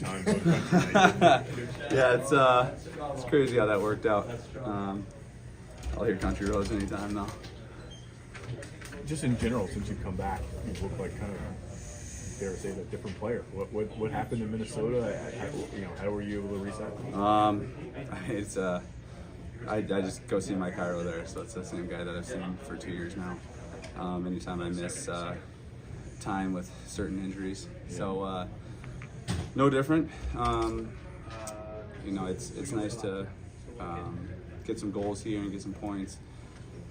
every time. So Yeah, it's crazy how that worked out. I'll hear Country Roads anytime now. just in general, since you've come back, you look like kind of, dare I say, a different player. What happened in Minnesota? How were you able to reset? It's I just go see Mike Cairo there, so it's the same guy that I've seen for 2 years now. Anytime I miss time with certain injuries, so no different. It's nice to get some goals here and get some points.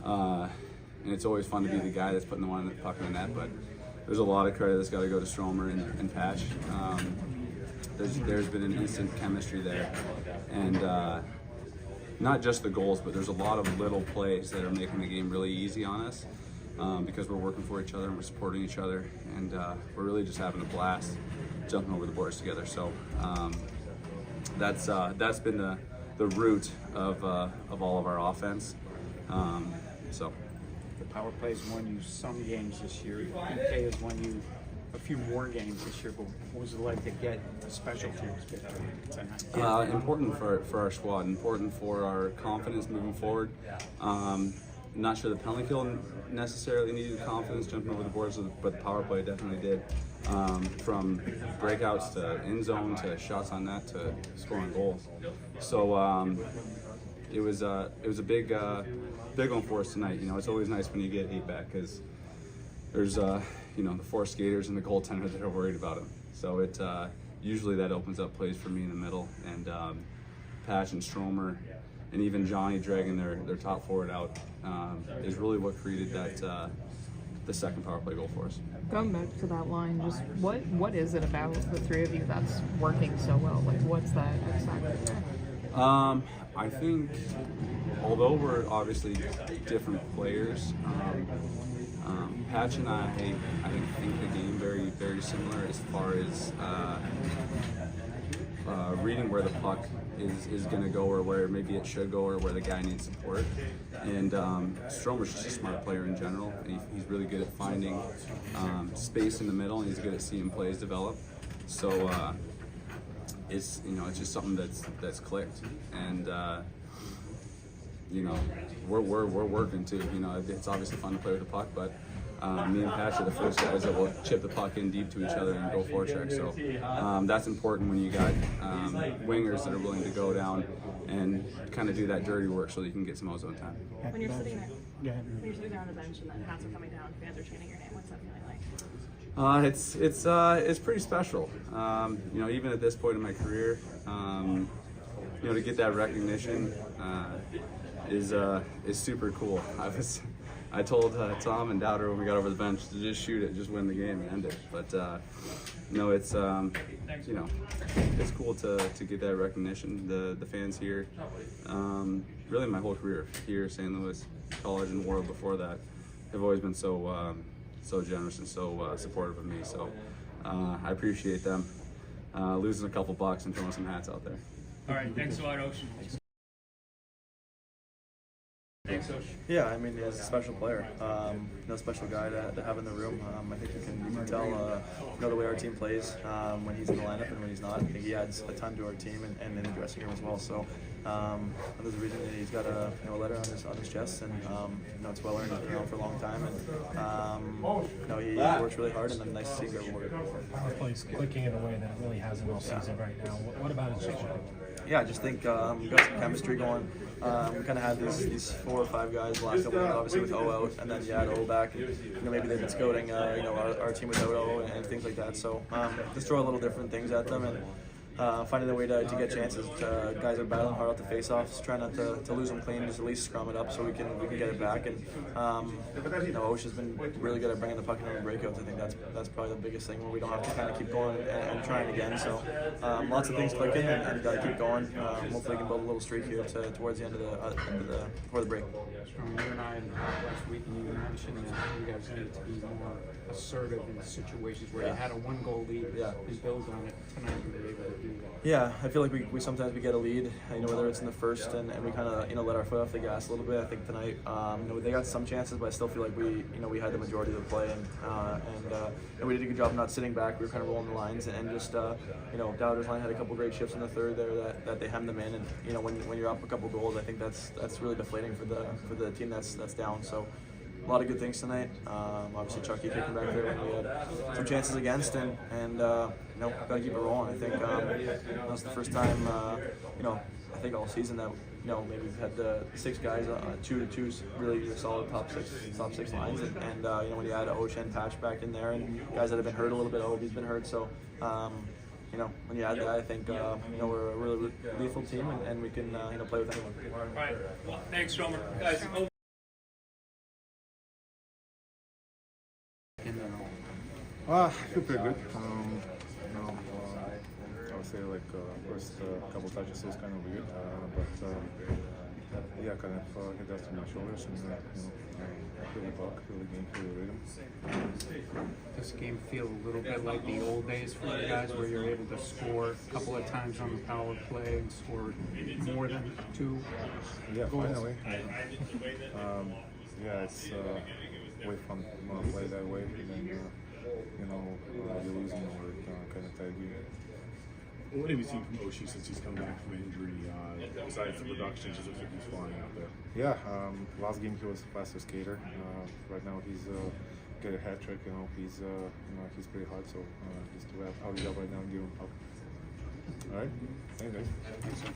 And it's always fun to be the guy that's putting the puck in the net, but there's a lot of credit that's got to go to Stromer and Patch. There's been an instant chemistry there, and not just the goals, but there's a lot of little plays that are making the game really easy on us because we're working for each other and we're supporting each other, and we're really just having a blast jumping over the boards together. So that's been the root of all of our offense. The power play has won you some games this year. PK has won you a few more games this year, but what was it like to get a special teams victory tonight? Important for our squad, important for our confidence moving forward. Not sure the penalty kill necessarily needed confidence jumping over the boards, but the power play definitely did. From breakouts to end zone to shots on net to scoring goals. So it was a big one for us tonight. It's always nice when you get 8 back because there's the 4 skaters and the goaltender that are worried about him. So it usually that opens up plays for me in the middle, and Patch and Stromer and even Johnny dragging their top forward out is really what created that the second power play goal for us. Going back to that line, just what is it about the three of you that's working so well? Like, what's that exactly? I think, although we're obviously different players, Patch and I think the game very, very similar as far as reading where the puck is going to go, or where maybe it should go, or where the guy needs support. And Stromer's just a smart player in general. And he's really good at finding space in the middle, and he's good at seeing plays develop. So it's just something that's clicked, and we're working too. It's obviously fun to play with the puck, but me and Patch are the first guys that will chip the puck in deep to each other and go forecheck. So that's important when you got wingers that are willing to go down and kind of do that dirty work so that you can get some ozone time. When you're sitting there on the bench and the hats are coming down, fans are chanting your name, what's that feeling like? It's pretty special. Even at this point in my career, to get that recognition is super cool. I told Tom and Dowder when we got over the bench to just shoot it, just win the game and end it. But it's cool to get that recognition. The fans here, really my whole career here, St. Louis, college, and world before that, have always been so generous and so supportive of me. So I appreciate them losing a couple bucks and throwing some hats out there. All right, thanks a lot, Ocean. Thanks, Ocean. Yeah, I mean, he's a special player, special guy to have in the room. I think you can tell, the way our team plays when he's in the lineup and when he's not. I think he adds a ton to our team and in the dressing room as well. So there's a reason that he's got a letter on his chest, and it's well earned. He's been around for a long time, and he works really hard, and then nice to see him get rewarded. The play's clicking in a way that it really hasn't all season right now. What about his change? Yeah, I just think we've got some chemistry going. We kind of had these 4 or 5 guys the last couple of years, obviously with O out, and then you add O back, and maybe they've been scouting our team without O and things like that. So just throw a little different things at them and finding a way to get chances. Guys are battling hard out the face-offs, trying not to lose them clean, just at least scrum it up so we can get it back. And Osha's been really good at bringing the puck in on the breakouts. I think that's probably the biggest thing, where we don't have to kind of keep going and trying again. So lots of things clicking, and got to keep going. Hopefully we can build a little streak here towards the end of before the break. You and I and last week, and you mentioned that you guys need to be more assertive in situations where you had a 1-goal lead and build on it. Tonight you were able to do that. Yeah, I feel like we sometimes we get a lead, whether it's in the first and we kind of let our foot off the gas a little bit. I think tonight, they got some chances, but I still feel like we had the majority of the play, and we did a good job not sitting back. We were kind of rolling the lines, and just Dowder's line had a couple great shifts in the third there that they hemmed them in, and when you're up a couple goals, I think that's really deflating for the team that's down. So a lot of good things tonight. Obviously Chucky kicking back there when we had some chances against, and gotta keep it rolling. I think that was the first time I think all season that maybe we've had the 6 guys, 2 really solid top six lines, and when you add Ocean Patch back in there and guys that have been hurt a little bit, Obi's been hurt, so when you add that, I think we're a really lethal team, and we can play with anyone. All right. Well, thanks, Romer. Guys. I feel pretty good. I would say first couple touches was kind of weird, but kind of hit us to my shoulders, and feel the puck, feel the game, feel the rhythm. This game feel a little bit like the old days for you guys, where you're able to score a couple of times on the power play and score more than 2 goals. Finally. It's way fun to play that way, and then you're losing or kind of tired game. What have you seen from Oshie since he's come back from injury? Besides the production, just looks like he's flying out there. Yeah, last game he was a faster skater. Right now he's get a hat trick. He's pretty hard. So just to have out job right now and give him help. All right, thanks guys.